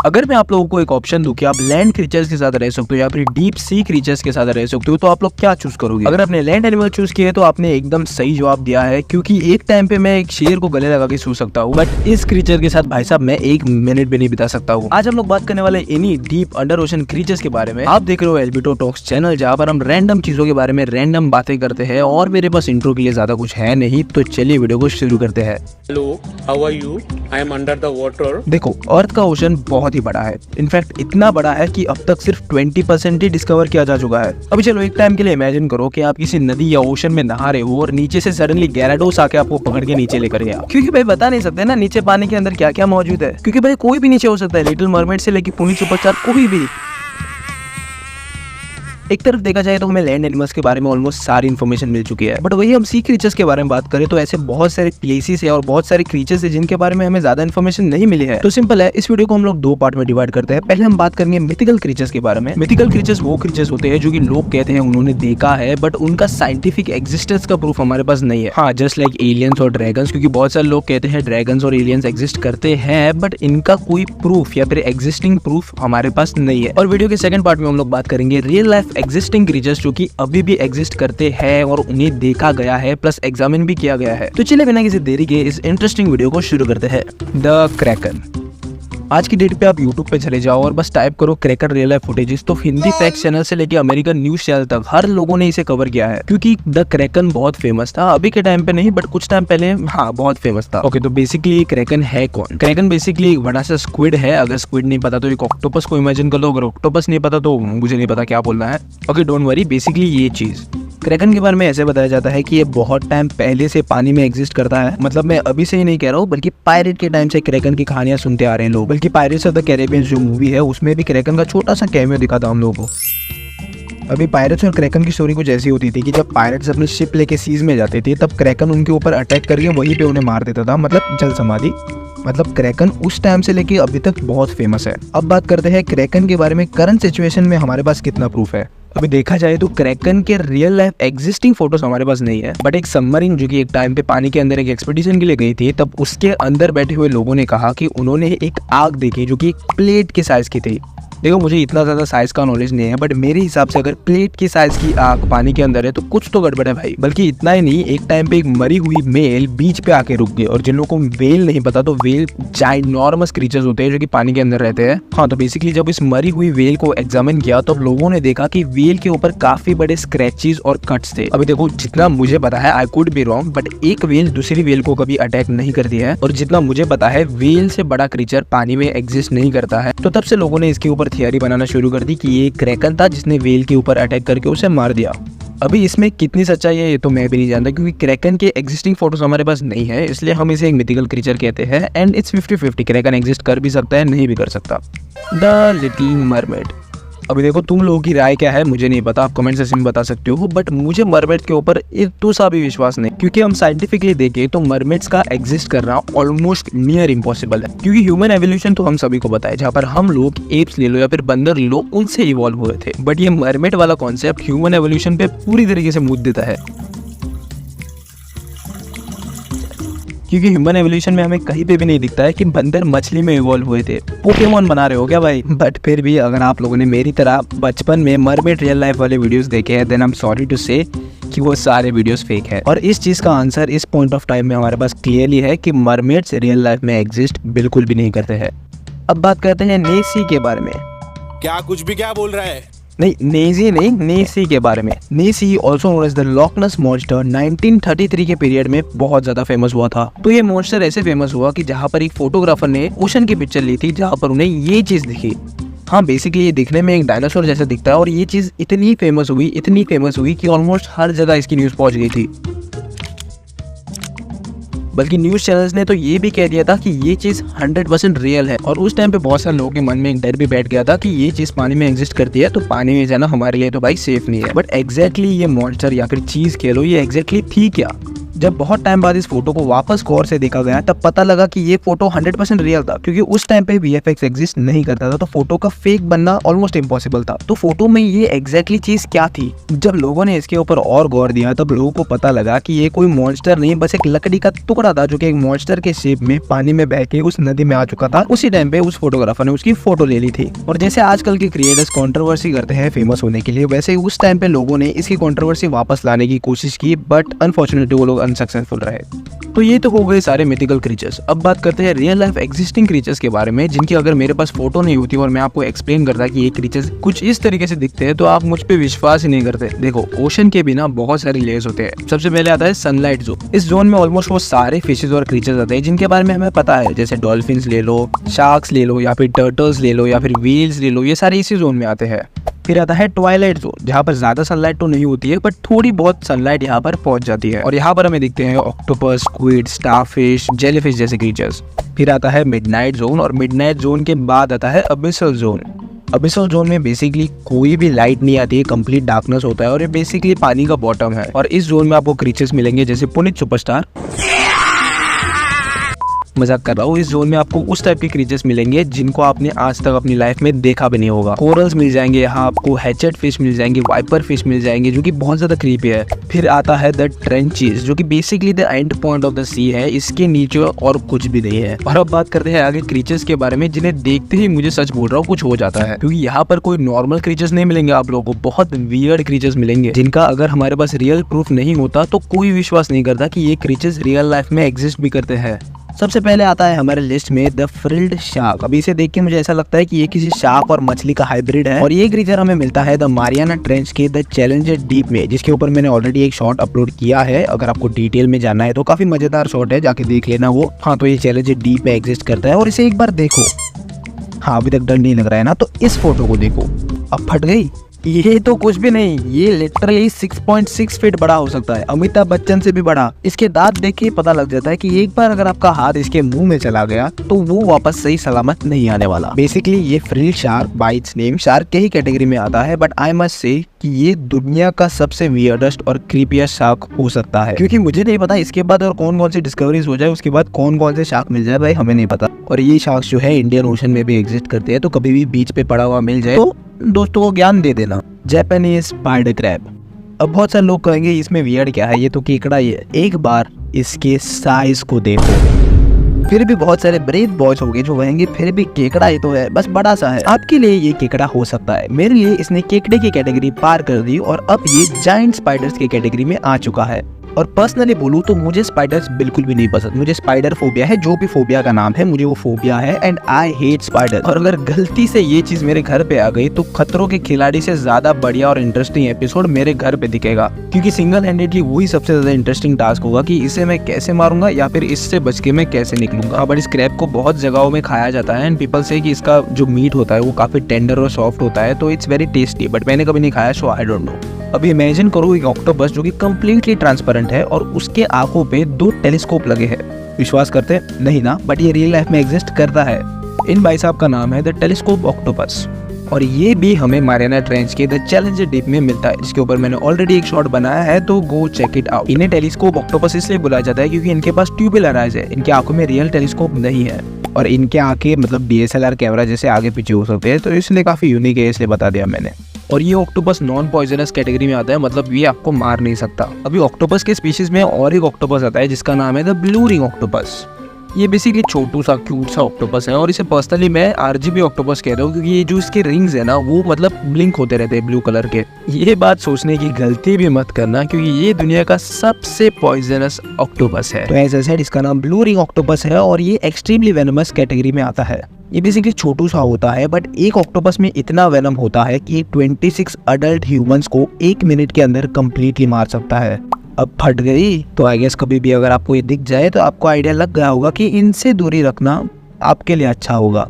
अगर मैं आप लोगों को एक ऑप्शन दूं कि आप लैंड क्रीचर्स के साथ रह सकते हो या फिर डीप सी क्रीचर्स के साथ रह सकते हो, तो आप लोग क्या चूज करोगे? अगर आपने लैंड एनिमल चूज किया है तो आपने एकदम सही जवाब दिया है, क्योंकि एक टाइम पे मैं एक शेर को गले लगा के सो सकता हूँ, बट इस क्रीचर के साथ भाई साहब मैं 1 मिनट भी नहीं बिता सकता हूँ। आज हम लोग बात करने वाले इन्हीं डीप अंडर ओशन क्रीचर्स के बारे में। आप देख रहे हो एल्बिटो टॉक्स चैनल, जहाँ पर हम रैंडम चीजों के बारे में रैंडम बातें करते हैं, और मेरे पास इंट्रो के लिए ज्यादा कुछ है नहीं, तो चलिए वीडियो को शुरू करते हैं। Hello, how are you? I am under the water. देखो, अर्थ का ओशन बहुत ही बड़ा है। इनफैक्ट इतना बड़ा है कि अब तक सिर्फ 20% ही डिस्कवर किया जा चुका है। अभी चलो एक टाइम के लिए इमेजिन करो कि आप किसी नदी या ओशन में नहा रहे हो और नीचे से सडनली गैराडोस आके आपको पकड़ के नीचे लेकर गया। क्योंकि भाई बता नहीं सकते ना नीचे पानी के अंदर क्या क्या मौजूद है, क्योंकि भाई कोई भी नीचे हो सकता है, लिटिल मरमेड से लेके पुनी सुपरस्टार कोई भी। एक तरफ देखा जाए तो हमें लैंड एनिमल्स के बारे में ऑलमोस्ट सारी इन्फॉर्मेशन मिल चुकी है, बट वही हम सी क्रीचर्स के बारे में बात करें तो ऐसे बहुत सारे प्लेसेस है और बहुत सारे क्रीचर्स है जिनके बारे में हमें ज्यादा इन्फॉर्मेशन नहीं मिली है। तो सिंपल है, इस वीडियो को हम लोग 2 पार्ट में डिवाइड करते हैं। पहले हम बात करेंगे मिथिकल क्रीचर्स के बारे में। मिथिकल क्रीचर्स वो क्रीचर्स होते हैं जो कि लोग कहते हैं उन्होंने देखा है, बट उनका साइंटिफिक एग्जिस्टेंस का प्रूफ हमारे पास नहीं है। हाँ, जस्ट लाइक एलियंस और ड्रैगन्स, क्योंकि बहुत सारे लोग कहते हैं ड्रैगन्स और एलियंस एग्जिस्ट करते हैं, बट इनका कोई प्रूफ या फिर एग्जिस्टिंग प्रूफ हमारे पास नहीं है। और वीडियो के सेकंड पार्ट में हम लोग बात करेंगे रियल लाइफ एग्जिस्टिंग क्रीचर्स जो कि अभी भी एग्जिस्ट करते हैं और उन्हें देखा गया है, प्लस एग्जामिन भी किया गया है। तो चलिए बिना किसी देरी के इस इंटरेस्टिंग वीडियो को शुरू करते हैं। The Kraken. आज की डेट पे आप YouTube पे चले जाओ और बस टाइप करो क्रैकर रियल लाइफ फुटेजेस, तो हिंदी फैक्ट चैनल से लेके अमेरिकन न्यूज चैनल तक हर लोगों ने इसे कवर किया है, क्योंकि द क्रैकन बहुत फेमस था। अभी के टाइम पे नहीं, बट कुछ टाइम पहले हाँ बहुत फेमस था। ओके, तो बेसिकली क्रैकन है कौन? क्रैकन बेसिकली एक बड़ा सा स्क्विड है। अगर स्क्विड नहीं पता तो एक ऑक्टोपस को इमेजिन कर लो, अगर ऑक्टोपस नहीं पता तो मुझे नहीं पता क्या बोलना है। ओके, डोंट वरी, बेसिकली ये चीज क्रैकन के बारे में ऐसे बताया जाता है कि ये बहुत टाइम पहले से पानी में एग्जिस्ट करता है। मतलब मैं अभी से ही नहीं कह रहा हूँ, बल्कि पायरेट के टाइम से क्रैकन की कहानियां सुनते आ रहे हैं लोग। बल्कि पायरेट्स ऑफ द कैरेबियन जो मूवी है उसमें भी क्रैकन का छोटा सा कैमियो दिखा था हम लोगों को। अभी पायरेट्स और क्रैकन की स्टोरी कुछ ऐसी होती थी कि जब पायरेट्स अपनी शिप लेके सीज में जाते थे तब क्रैकन उनके ऊपर अटैक करके वहीं पे उन्हें मार देता था, मतलब जल समाधि। मतलब क्रैकन उस टाइम से लेके अभी तक बहुत फेमस है। अब बात करते हैं क्रैकन के बारे में करंट सिचुएशन में हमारे पास कितना प्रूफ है। अभी देखा जाए तो क्रैकन के रियल लाइफ एग्जिस्टिंग फोटोज हमारे पास नहीं है, बट एक सबमरीन जो कि एक टाइम पे पानी के अंदर एक एक्सपीडिशन के लिए गई थी, तब उसके अंदर बैठे हुए लोगों ने कहा कि उन्होंने एक आग देखी जो कि एक प्लेट के साइज की थी। देखो, मुझे इतना ज्यादा साइज का नॉलेज नहीं है, बट मेरे हिसाब से अगर प्लेट की साइज की आग पानी के अंदर है तो कुछ तो गड़बड़ है भाई। बल्कि इतना ही नहीं, एक टाइम पे एक मरी हुई मेल बीच पे आके रुक गई। और जिन लोगों को वेल नहीं पता, तो वेल जाइनॉर्मस क्रीचर्स होते हैं जो कि पानी के अंदर रहते हैं। हाँ, तो बेसिकली जब इस मरी हुई वेल को एग्जामिन किया तो लोगों ने देखा कि वेल के ऊपर काफी बड़े स्क्रैचेस और कट्स थे। अभी देखो, जितना मुझे पता है, I could be wrong, but एक वेल दूसरी वेल को कभी अटैक नहीं करती है, और जितना मुझे पता है वेल से बड़ा क्रीचर पानी में एग्जिस्ट नहीं करता है। तो तब से लोगों ने इसके ऊपर थियरी बनाना शुरू कर दी कि ये क्रैकन था जिसने वेल के ऊपर अटैक करके उसे मार दिया। अभी इसमें कितनी सच्चाई है ये तो मैं भी नहीं जानता, क्योंकि क्रैकन के एग्जिस्टिंग फोटोज हमारे पास नहीं है, इसलिए हम इसे एक मिथिकल क्रीचर कहते हैं। एंड इट्स 50-50, क्रैकन एग्जिस्ट कर भी सकता है, नहीं भी कर सकता। The little mermaid. अभी देखो, तुम लोगों की राय क्या है मुझे नहीं पता, आप कमेंट सेक्शन में बता सकते हो, बट मुझे मरमेड के ऊपर इतना सा भी विश्वास नहीं, क्योंकि हम साइंटिफिकली देखें तो मरमेड्स का एग्जिस्ट करना ऑलमोस्ट नियर इम्पॉसिबल है। क्योंकि ह्यूमन एवोल्यूशन तो हम सभी को पता है, जहाँ पर हम लोग एप्स ले लो या फिर बंदर ले लो, उनसे इवॉल्व हुए थे, बट ये मरमेड वाला कॉन्सेप्ट ह्यूमन एवोल्यूशन पे पूरी तरीके से मुद्दा देता है। क्योंकि ह्यूमन एवोल्यूशन में हमें कहीं पे भी नहीं दिखता है कि बंदर मछली में इवॉल्व हुए थे। पोकेमॉन बना रहे हो क्या भाई? बट फिर भी अगर आप लोगों ने मेरी तरह बचपन में मरमेड रियल लाइफ वाले वीडियोस देखे हैं, then I am sorry to say कि वो सारे वीडियोस फेक है। और इस चीज का आंसर इस पॉइंट ऑफ टाइम में हमारे पास क्लियरली है कि मरमेड्स रियल लाइफ में एग्जिस्ट बिल्कुल भी नहीं करते हैं। अब बात करते हैं नेसी के बारे में। क्या कुछ भी क्या बोल रहा है? नहीं, नेजी नहीं, नेसी के बारे में। Nessie also known as the Loch Ness monster 1933 के पीरियड में बहुत ज्यादा फेमस हुआ था। तो ये मॉन्स्टर ऐसे फेमस हुआ कि जहाँ पर एक फोटोग्राफर ने ओशन की पिक्चर ली थी, जहाँ पर उन्हें ये चीज दिखी। हाँ, बेसिकली ये दिखने में एक डायनासोर जैसा दिखता है, और ये चीज इतनी फेमस हुई कि ऑलमोस्ट हर जगह इसकी न्यूज पहुंच गई थी। बल्कि न्यूज चैनल्स ने तो ये भी कह दिया था कि ये चीज 100% रियल है। और उस टाइम पे बहुत सारे लोगों के मन में एक डर भी बैठ गया था कि ये चीज पानी में एग्जिस्ट करती है, तो पानी में जाना हमारे लिए तो भाई सेफ नहीं है। बट एग्जैक्टली ये मॉन्स्टर या फिर चीज कह लो, ये एग्जैक्टली थी क्या? जब बहुत टाइम बाद इस फोटो को वापस गौर से देखा गया तब पता लगा कि ये फोटो 100% रियल था, क्योंकि उस टाइम पे VFX एग्जिस्ट नहीं करता था, तो फोटो का फेक बनना ऑलमोस्ट इम्पॉसिबल था। तो फोटो में ये एग्जैक्टली चीज क्या थी? जब लोगों ने इसके ऊपर और गौर दिया तब लोगों को पता लगा कि ये कोई मॉन्स्टर नहीं, बस एक लकड़ी का टुकड़ा था जो कि एक मॉन्स्टर के शेप में पानी में बह के उस नदी में आ चुका था। उसी टाइम पे उस फोटोग्राफर ने उसकी फोटो ले ली थी। और जैसे आजकल के क्रिएटर्स कंट्रोवर्सी करते हैं फेमस होने के लिए, वैसे ही उस टाइम पे लोगों ने इसकी कंट्रोवर्सी वापस लाने की कोशिश की, बट अनफॉर्चुनेटली वो लोग अनसक्सेसफुल रहे। तो ये तो हो गए सारे मिथिकल क्रीचर्स। अब बात करते हैं रियल लाइफ एग्जिस्टिंग क्रीचर्स के बारे में, जिनकी अगर मेरे पास फोटो नहीं होती और मैं आपको एक्सप्लेन करता कि ये क्रीचर्स कुछ इस तरीके से दिखते हैं तो आप मुझ पे विश्वास ही नहीं करते। देखो, ओशन के बिना बहुत सारे लेयर्स होते हैं। सबसे पहले आता है सनलाइट जोन। इस जोन में ऑलमोस्ट वो सारे फिशेज और क्रीचर्स आते हैं जिनके बारे में हमें पता है, जैसे डॉल्फिन्स ले लो, शार्क्स ले लो, या फिर टर्टल्स ले लो, या फिर व्हेल्स ले लो, ये सारे इसी जोन में आते हैं। फिर आता है ट्वाइलाइट जोन, जहाँ पर ज्यादा सनलाइट तो नहीं होती है बट थोड़ी बहुत सनलाइट यहाँ पर पहुंच जाती है, और यहाँ पर हमें दिखते हैं ऑक्टोपस, स्क्विड, स्टारफिश, जेलीफिश जैसे क्रीचर्स। फिर आता है मिडनाइट जोन, और मिडनाइट जोन के बाद आता है अबिसल जोन। अबिसल जोन में बेसिकली कोई भी लाइट नहीं आती है, कंप्लीट डार्कनेस होता है, और ये बेसिकली पानी का बॉटम है। और इस जोन में आपको क्रीचर्स मिलेंगे जैसे पुनीत सुपरस्टार, मजाक कर रहा हूँ, इस जोन में आपको उस टाइप के क्रीचर्स मिलेंगे जिनको आपने आज तक अपनी लाइफ में देखा भी नहीं होगा। कोरल्स मिल जाएंगे, यहाँ आपको हैचेट फिश मिल जाएंगे, वाइपर फिश मिल जाएंगे जो कि बहुत ज्यादा क्रीपी है। फिर आता है द ट्रेंचेस, जो कि basically the end point of the sea है, इसके नीचे और कुछ भी नहीं है। और अब बात करते हैं आगे क्रीचर्स के बारे में, जिन्हें देखते ही मुझे सच बोल रहा हूँ कुछ हो जाता है, क्योंकि यहाँ पर कोई नॉर्मल क्रीचर्स नहीं मिलेंगे आप लोगों को, बहुत वियर्ड क्रीचर्स मिलेंगे जिनका अगर हमारे पास रियल प्रूफ नहीं होता तो कोई विश्वास नहीं करता कि ये क्रीचर्स रियल लाइफ में एग्जिस्ट भी करते हैं। सबसे पहले आता है हमारे लिस्ट में द फ्रिल्ड शार्क। अभी इसे देख के मुझे ऐसा लगता है कि ये किसी शार्क और मछली का हाइब्रिड है, और ये क्रीचर हमें मिलता है द मारियाना ट्रेंच के द चैलेंजर डीप में, जिसके ऊपर मैंने ऑलरेडी एक शॉट अपलोड किया है। अगर आपको डिटेल में जानना है तो काफी मजेदार शॉट है, जाके देख लेना वो। हाँ, तो ये चैलेंजर डीप में एग्जिस्ट करता है, और इसे एक बार देखो। हाँ, अभी तक डर नहीं लग रहा है ना? तो इस फोटो को देखो, अब फट गई। ये तो कुछ भी नहीं, ये लिटरली 6.6 फीट बड़ा हो सकता है, अमिताभ बच्चन से भी बड़ा। इसके दांत देख के पता लग जाता है कि एक बार अगर आपका हाथ इसके मुंह में चला गया तो वो वापस सही सलामत नहीं आने वाला। बेसिकली ये frilled shark bye it's name shark के ही कैटेगरी में आता है, बट आई मस्ट से कि ये दुनिया का सबसे वियर्डेस्ट और क्रीपिएस्ट शार्क हो सकता है, क्योंकि मुझे नहीं पता इसके बाद और कौन कौन सी डिस्कवरीज हो जाए, उसके बाद कौन कौन से शार्क मिल जाए, भाई हमें नहीं पता। और ये शार्क जो है इंडियन ओशन में भी एग्जिस्ट करते हैं, तो कभी भी बीच पे पड़ा हुआ मिल जाए तो दोस्तों को ज्ञान दे देना। Japanese spider crab. अब बहुत सारे लोग कहेंगे इसमें वियर्ड क्या है, ये तो केकड़ा ही है। एक बार इसके साइज को देखो। फिर भी बहुत सारे ब्रेव बॉयज होंगे जो कहेंगे फिर भी केकड़ा ही तो है, बस बड़ा सा है। आपके लिए ये केकड़ा हो सकता है, मेरे लिए इसने केकड़े की कैटेगरी पार कर दी और अब ये जायंट स्पाइडर्स की कैटेगरी में आ चुका है। और पर्सनली बोलूँ तो मुझे स्पाइडर्स बिल्कुल भी नहीं पसंद। मुझे स्पाइडर फोबिया है, जो भी फोबिया का नाम है मुझे वो फोबिया है, एंड आई हेट स्पाइडर। और अगर गलती से ये चीज मेरे घर पे आ गई तो खतरों के खिलाड़ी से ज्यादा बढ़िया और इंटरेस्टिंग एपिसोड मेरे घर पे दिखेगा, क्योंकि सिंगल हैंडेडली वही सबसे ज्यादा इंटरेस्टिंग टास्क होगा कि इसे मैं कैसे मारूंगा या फिर इससे बच के मैं कैसे निकलूंगा। बट इस क्रैब को बहुत जगहों में खाया जाता है एंड पीपल से कि इसका जो मीट होता है वो काफी टेंडर और सॉफ्ट होता है, तो इट्स वेरी टेस्टी, बट मैंने कभी नहीं खाया, सो आई डोंट नो। अभी इमेजिन करो एक ऑक्टोपस जो कि कम्प्लीटली ट्रांसपेरेंट है और उसके आंखों पे 2 टेलीस्कोप लगे हैं। विश्वास करते नहीं ना? बट ये रियल लाइफ में एग्जिस्ट करता है। इन भाई साहब का नाम है द टेलीस्कोप ऑक्टोपस, और ये भी हमें मारियाना ट्रेंच के द चैलेंजर डीप में मिलता है, जिसके ऊपर मैंने ऑलरेडी एक शॉट बनाया है, तो गो चेक इट आउट। इन्हें टेलीस्कोप ऑक्टोपस इसलिए बुलाया जाता है क्योंकि इनके पास ट्यूबुलर आइज है, इनकी आंखों में रियल टेलीस्कोप नहीं है, और इनके आंखें मतलब DSLR कैमरा जैसे आगे पीछे हो सकते हैं, तो इसलिए काफी यूनिक है, इसलिए बता दिया मैंने। और ये ऑक्टोपस नॉन पॉइजनस कैटेगरी में आता है, मतलब ये आपको मार नहीं सकता। अभी ऑक्टोपस के स्पीशीज में और एक ऑक्टोपस आता है जिसका नाम है द ब्लू रिंग ऑक्टोपस। ये बेसिकली छोटू सा क्यूट सा ऑक्टोपस है, और इसे पर्सनली मैं RGB ऑक्टोपस कहता हूँ, क्योंकि ये जो इसके रिंग्स है ना वो मतलब ब्लिंक होते रहते हैं ब्लू कलर के। ये बात सोचने की गलती भी मत करना, क्योंकि ये दुनिया का सबसे पॉइजनस ऑक्टोपस है। तो एज आई सेड इसका नाम ब्लू रिंग ऑक्टोपस है, और ये एक्सट्रीमली वेनमस कैटेगरी में आता है। ये बेसिकली छोटू सा होता है, बट एक ऑक्टोपस में इतना वेनम होता है कि 26 अडल्ट ह्यूमंस को 1 मिनट के अंदर कंप्लीटली मार सकता है। अब फट गई तो आई गेस कभी भी अगर आपको ये दिख जाए तो आपको आइडिया लग गया होगा कि इनसे दूरी रखना आपके लिए अच्छा होगा।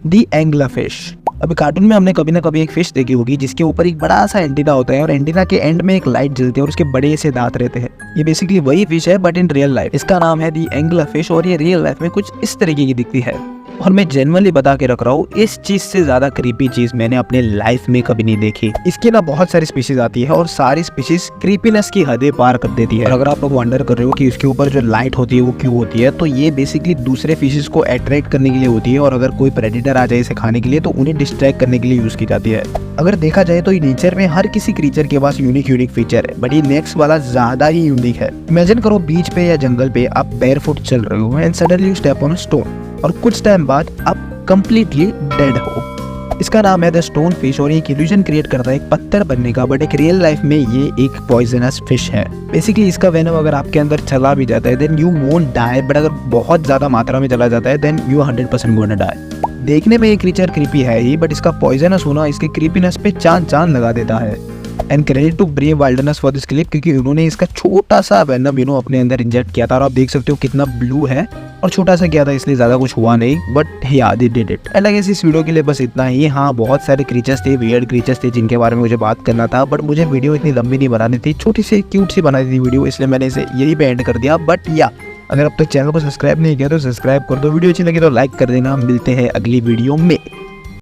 दी एंग्लर फिश। अभी कार्टून में हमने कभी ना कभी एक फिश देखी होगी जिसके ऊपर एक बड़ा सा एंटीना होता है, और एंटीना के एंड में एक लाइट जलती है और उसके बड़े से दांत रहते हैं। ये बेसिकली वही फिश है बट इन रियल लाइफ। इसका नाम है दी एंग्लर फिश, और ये रियल लाइफ में कुछ इस तरीके की दिखती है। और मैं जेन्युइनली बता के रख रहा हूँ, इस चीज से ज्यादा क्रीपी चीज मैंने अपने लाइफ में कभी नहीं देखी। इसकी ना बहुत सारी स्पीशीज आती है और सारी स्पीशीज क्रीपीनेस की हदें पार कर देती है। और अगर आप लोग वंडर कर रहे हो कि इसके ऊपर जो लाइट होती है वो क्यों होती है, तो ये बेसिकली दूसरे फिशेस को अट्रैक्ट करने के लिए होती है, और अगर कोई प्रेडेटर आ जाए इसे खाने के लिए तो उन्हें डिस्ट्रैक्ट करने के लिए यूज की जाती है। अगर देखा जाए तो नेचर में हर किसी क्रीचर के पास यूनिक फीचर है, बट ये नेक्स्ट वाला ज्यादा ही यूनिक है। इमेजिन करो बीच पे या जंगल पे आप बेयरफुट चल रहे हो and suddenly you step on a stone, और कुछ टाइम बाद आप कंप्लीटली डेड हो। इसका नाम है द स्टोन फिश, और ये एक इल्यूजन क्रिएट करता है एक पत्थर बनने का, बट एक रियल लाइफ में ये एक पॉइजनस फिश है। बेसिकली इसका वेनम अगर आपके अंदर चला भी जाता है then you won't die, but अगर बहुत ज्यादा मात्रा में चला जाता है देन यू 100% गोना डाई। देखने में ये क्रीचर क्रीपी है ही, बट इसका पॉइजनस होना इसके क्रीपीनेस पे चांद लगा देता है। And credit to brave wilderness for this clip, क्योंकि उन्होंने इसका छोटा सा वेनम अपने अंदर इंजेक्ट किया था, और आप देख सकते हो कितना ब्लू है और छोटा सा किया था, इसलिए ज्यादा कुछ हुआ नहीं, but yeah they did it. And I guess इस वीडियो के लिए बस इतना ही। हाँ, बहुत सारे क्रीचर्स थे, वियर्ड क्रीचर्स थे जिनके बारे में मुझे बात करना था, बट मुझे वीडियो इतनी लंबी नहीं बनानी थी, छोटी सी क्यूट सी बनानी थी वीडियो, इसलिए मैंने इसे यही पे एंड कर दिया। बट या अगर अब तक चैनल को सब्सक्राइब नहीं किया तो सब्सक्राइब कर दो, वीडियो अच्छी लगी तो लाइक कर देना। मिलते हैं अगली वीडियो में।